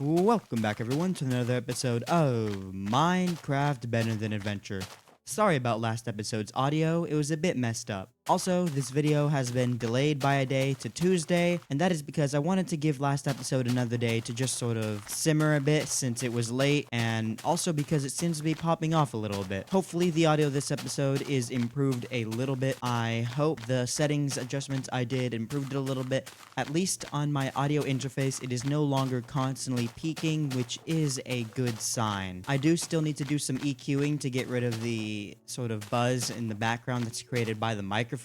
Welcome back everyone to another episode of Minecraft Better Than Adventure. Sorry about last episode's audio, it was a bit messed up. Also, this video has been delayed by a day to Tuesday, and that is because I wanted to give last episode another day to just sort of simmer a bit since it was late, and also because it seems to be popping off a little bit. Hopefully the audio this episode is improved a little bit. I hope the settings adjustments I did improved it a little bit. At least on my audio interface, it is no longer constantly peaking, which is a good sign. I do still need to do some EQing to get rid of the sort of buzz in the background that's created by the microphone,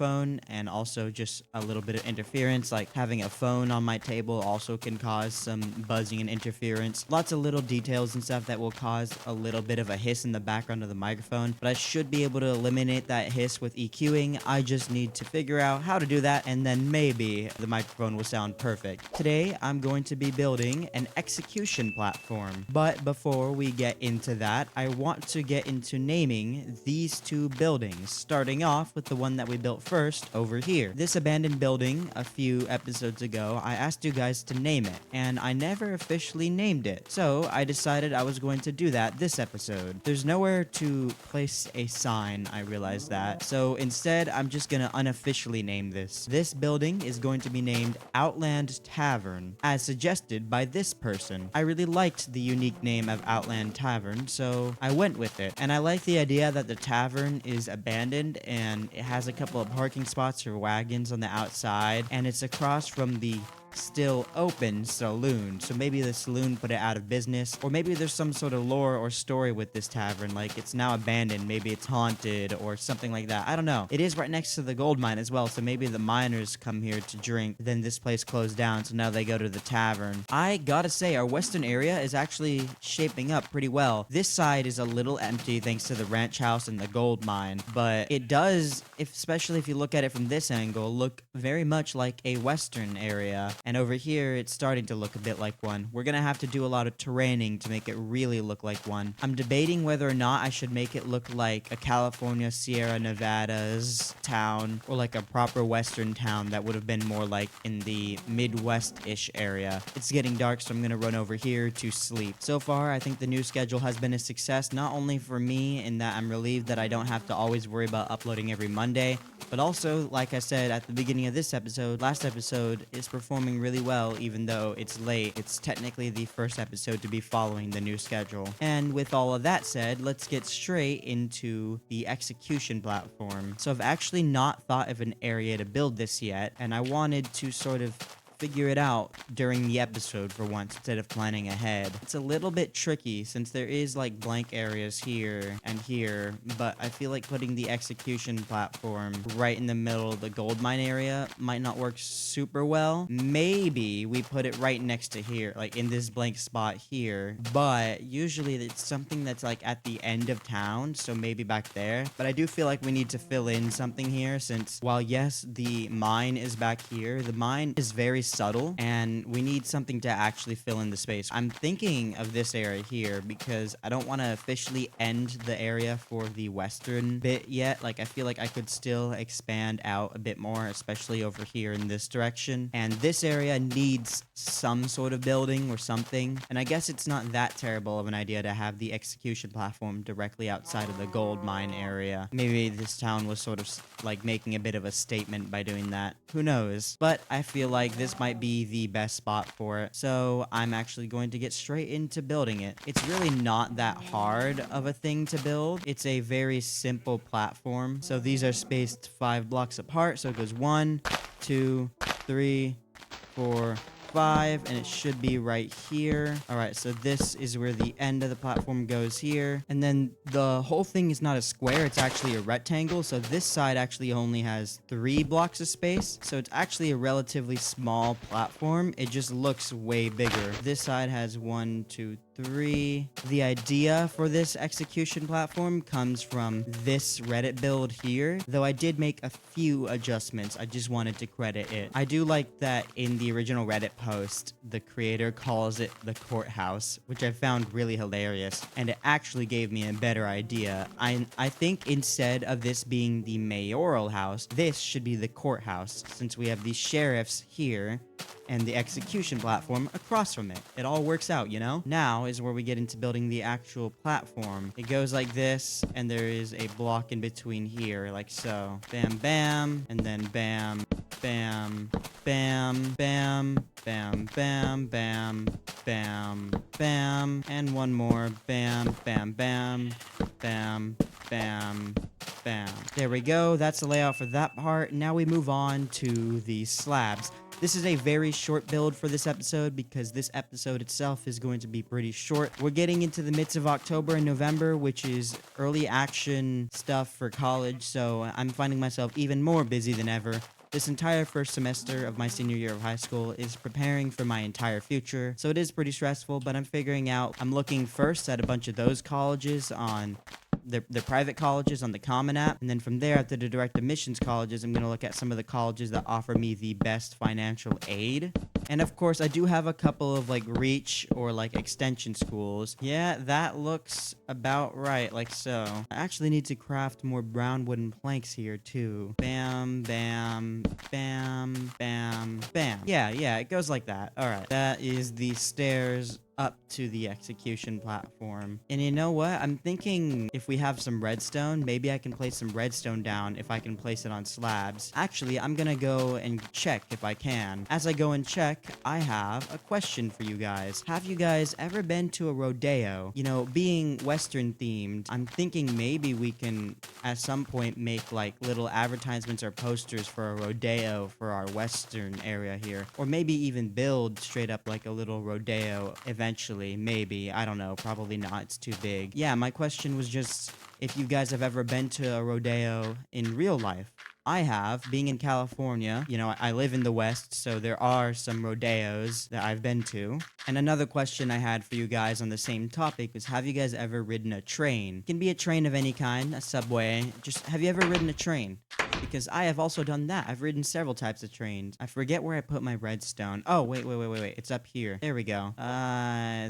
and also just a little bit of interference, like having a phone on my table also can cause some buzzing and interference. Lots of little details and stuff that will cause a little bit of a hiss in the background of the microphone, but I should be able to eliminate that hiss with EQing. I just need to figure out how to do that, and then maybe the microphone will sound perfect. Today I'm going to be building an execution platform, but before we get into that, I want to get into naming these two buildings, starting off with the one that we built first over here. This abandoned building, a few episodes ago, I asked you guys to name it, and I never officially named it. So I decided I was going to do that this episode. There's nowhere to place a sign, I realized that. So instead, I'm just gonna unofficially name this. This building is going to be named Outland Tavern, as suggested by this person. I really liked the unique name of Outland Tavern, so I went with it. And I like the idea that the tavern is abandoned and it has a couple of parking spots for wagons on the outside, and it's across from the still open saloon. So maybe the saloon put it out of business, or maybe there's some sort of lore or story with this tavern, like it's now abandoned, maybe it's haunted or something like that. I don't know. It is right next to the gold mine as well, so maybe the miners come here to drink, then this place closed down, so now they go to the tavern. I gotta say, our western area is actually shaping up pretty well. This side is a little empty thanks to the ranch house and the gold mine, but it does, especially if you look at it from this angle, look very much like a western area. And over here, it's starting to look a bit like one. We're gonna have to do a lot of terraining to make it really look like one. I'm debating whether or not I should make it look like a California, Sierra Nevadas town, or like a proper western town that would have been more like in the Midwest-ish area. It's getting dark, so I'm gonna run over here to sleep. So far, I think the new schedule has been a success, not only for me in that I'm relieved that I don't have to always worry about uploading every Monday, but also, like I said at the beginning of this episode, last episode is performing really well even though it's late. It's technically the first episode to be following the new schedule. And with all of that said, let's get straight into the execution platform. So I've actually not thought of an area to build this yet, and I wanted to sort of figure it out during the episode for once instead of planning ahead. It's a little bit tricky since there is like blank areas here and here, but I feel like putting the execution platform right in the middle of the gold mine area might not work super well. Maybe we put it right next to here, like in this blank spot here, but usually it's something that's like at the end of town, so maybe back there. But I do feel like we need to fill in something here since while yes, the mine is back here, the mine is very subtle and we need something to actually fill in the space. I'm thinking of this area here because I don't want to officially end the area for the western bit yet. Like I feel like I could still expand out a bit more, especially over here in this direction. And this area needs some sort of building or something. And I guess it's not that terrible of an idea to have the execution platform directly outside of the gold mine area. Maybe this town was sort of like making a bit of a statement by doing that. Who knows? But I feel like this might be the best spot for it. So I'm actually going to get straight into building it. It's really not that hard of a thing to build. It's a very simple platform. So these are spaced 5 blocks apart. So it goes 1, 2, 3, 4, 5, and it should be right here. All right, so this is where the end of the platform goes here. And then the whole thing is not a square, it's actually a rectangle. So this side actually only has 3 blocks of space. So it's actually a relatively small platform. It just looks way bigger. This side has 1, 2, 3. The idea for this execution platform comes from this Reddit build here, though I did make a few adjustments. I just wanted to credit it. I do like that in the original Reddit post, the creator calls it the courthouse, which I found really hilarious, and it actually gave me a better idea. I think instead of this being the mayoral house, this should be the courthouse, since we have the sheriffs here and the execution platform across from it. It all works out, you know? Now is where we get into building the actual platform. It goes like this, and there is a block in between here, like so. Bam, bam, and then bam, bam, bam, bam, bam, bam, bam, bam, bam, and one more. Bam, bam, bam, bam, bam, bam. There we go. That's the layout for that part. Now we move on to the slabs. This is a very short build for this episode because this episode itself is going to be pretty short. We're getting into the midst of October and November, which is early action stuff for college, so I'm finding myself even more busy than ever. This entire first semester of my senior year of high school is preparing for my entire future, so it is pretty stressful, but I'm looking first at a bunch of those colleges on the private colleges on the Common App, and then from there after the direct admissions colleges, I'm going to look at some of the colleges that offer me the best financial aid. And of course, I do have a couple of like reach or like extension schools. Yeah, that looks about right, like so. I actually need to craft more brown wooden planks here too. Bam, bam, bam, bam, bam. Yeah, it goes like that. All right, that is the stairs up to the execution platform. And you know what? I'm thinking if we have some redstone, maybe I can place some redstone down if I can place it on slabs. Actually, I'm gonna go and check if I can. As I go and check, I have a question for you guys. Have you guys ever been to a rodeo? You know, being Western themed, I'm thinking maybe we can at some point make like little advertisements or posters for a rodeo for our Western area here. Or maybe even build straight up like a little rodeo eventually, maybe. I don't know. Probably not. It's too big. Yeah, my question was just if you guys have ever been to a rodeo in real life. I have, being in California. You know, I live in the West, so there are some rodeos that I've been to. And another question I had for you guys on the same topic was, have you guys ever ridden a train? It can be a train of any kind, a subway. Just, have you ever ridden a train? Because I have also done that. I've ridden several types of trains. I forget where I put my redstone. Oh, wait. It's up here. There we go.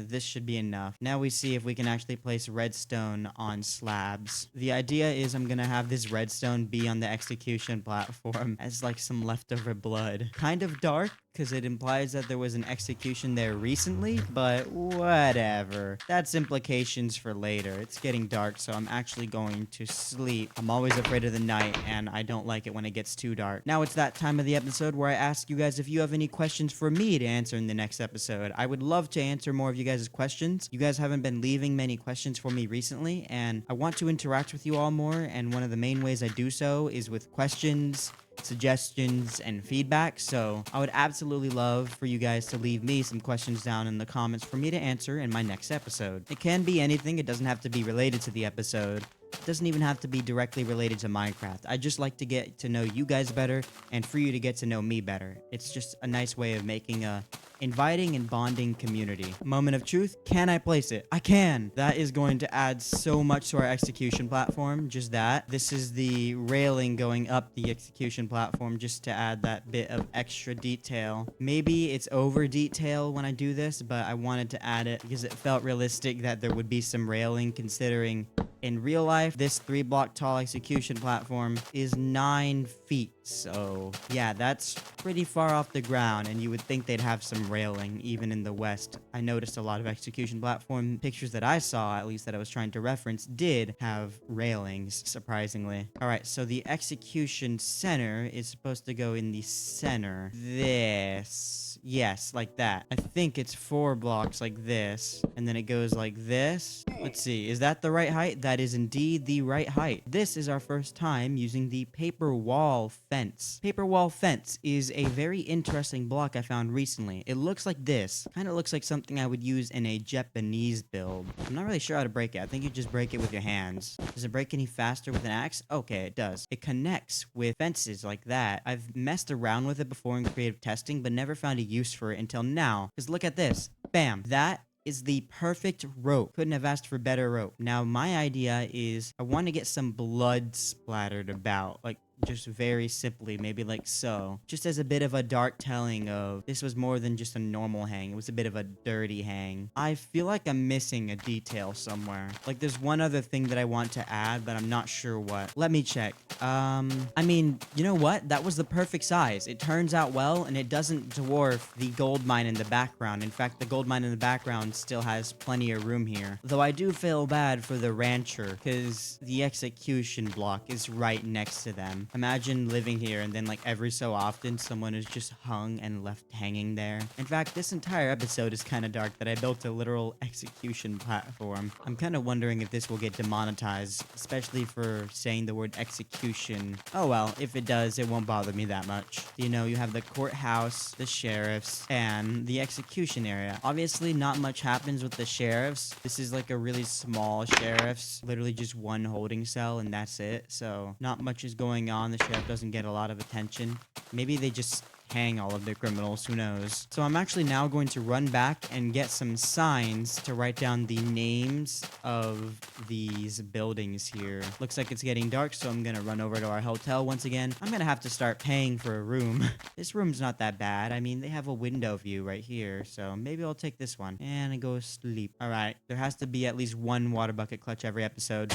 This should be enough. Now we see if we can actually place redstone on slabs. The idea is I'm gonna have this redstone be on the execution platform as like some leftover blood. Kind of dark, because it implies that there was an execution there recently, but whatever. That's implications for later. It's getting dark, so I'm actually going to sleep. I'm always afraid of the night, and I don't like it when it gets too dark. Now it's that time of the episode where I ask you guys if you have any questions for me to answer in the next episode. I would love to answer more of you guys' questions. You guys haven't been leaving many questions for me recently, and I want to interact with you all more, and one of the main ways I do so is with questions, suggestions, and feedback. So I would absolutely love for you guys to leave me some questions down in the comments for me to answer in my next episode. It can be anything. It doesn't have to be related to the episode. It doesn't even have to be directly related to Minecraft. I just like to get to know you guys better and for you to get to know me better. It's just a nice way of making a inviting and bonding community. Moment of truth. Can I place it? I can. That is going to add so much to our execution platform. Just that. This is the railing going up the execution platform just to add that bit of extra detail. Maybe it's over detail when I do this, but I wanted to add it because it felt realistic that there would be some railing, considering in real life, this 3-block tall execution platform is 9 feet. So yeah, that's pretty far off the ground, and you would think they'd have some railing even in the West. I noticed a lot of execution platform pictures that I saw, at least that I was trying to reference, did have railings, surprisingly. All right, so the execution center is supposed to go in the center. This, yes, like that. I think it's 4 blocks like this, and then it goes like this. Let's see, is that the right height? That is indeed the right height. This is our first time using the paper wall fence. Paper wall fence is a very interesting block I found recently. It looks like this. Kind of looks like something I would use in a Japanese build. I'm not really sure how to break it. I think you just break it with your hands. Does it break any faster with an axe? Okay, it does. It connects with fences like that. I've messed around with it before in creative testing, but never found a use for it until now. Because look at this. Bam. That is the perfect rope. Couldn't have asked for better rope. Now, my idea is I want to get some blood splattered about. Like, just very simply, maybe like so. Just as a bit of a dark telling of this was more than just a normal hang. It was a bit of a dirty hang. I feel like I'm missing a detail somewhere. Like there's one other thing that I want to add, but I'm not sure what. Let me check. I mean, you know what? That was the perfect size. It turns out well, and it doesn't dwarf the gold mine in the background. In fact, the gold mine in the background still has plenty of room here. Though I do feel bad for the rancher, because the execution block is right next to them. Imagine living here and then like every so often someone is just hung and left hanging there. In fact, this entire episode is kind of dark that I built a literal execution platform. I'm kind of wondering if this will get demonetized, especially for saying the word execution. Oh well, if it does, it won't bother me that much. You know, you have the courthouse, the sheriffs, and the execution area. Obviously, not much happens with the sheriffs. This is like a really small sheriff's, literally just one holding cell and that's it. So not much is going on. The sheriff doesn't get a lot of attention. Maybe they just hang all of the criminals, who knows. So I'm actually now going to run back and get some signs to write down the names of these buildings here. Looks like it's getting dark, so I'm gonna run over to our hotel once again. I'm gonna have to start paying for a room. This room's not that bad. I mean, they have a window view right here, so maybe I'll take this one and I go sleep. All right, there has to be at least one water bucket clutch every episode.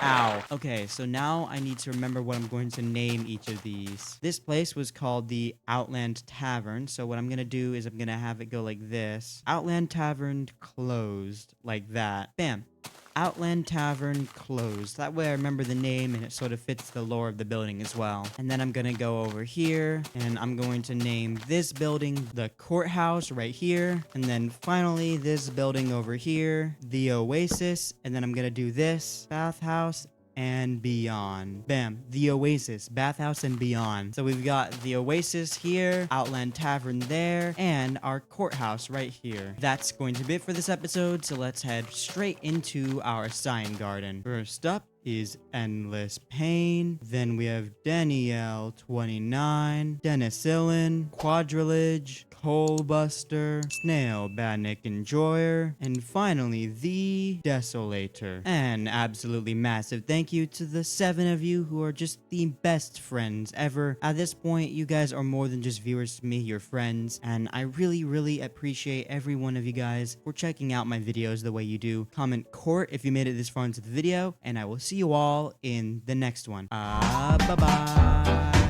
Ow. Okay, so now I need to remember what I'm going to name each of these. This place was called the Outland Tavern, so what I'm gonna do is I'm gonna have it go like this. Outland Tavern closed, like that. Bam. Outland Tavern closed. That way I remember the name and it sort of fits the lore of the building as well. And then I'm gonna go over here and I'm going to name this building the courthouse right here. And then finally this building over here, the Oasis. And then I'm gonna do this bathhouse and beyond. Bam, the Oasis, bathhouse and beyond. So we've got the Oasis here, Outland Tavern there, and our courthouse right here. That's going to be it for this episode, so let's head straight into our sign garden. First up is Endless Pain. Then we have Danielle 29, Denicillin, Quadrilige, Coalbuster, Snail Badnick Enjoyer, and finally the Desolator. An absolutely massive thank you to the 7 of you who are just the best friends ever. At this point, you guys are more than just viewers to me, you're friends, and I really appreciate every one of you guys for checking out my videos the way you do. Comment court if you made it this far into the video, and I will see you all in the next one. Bye-bye.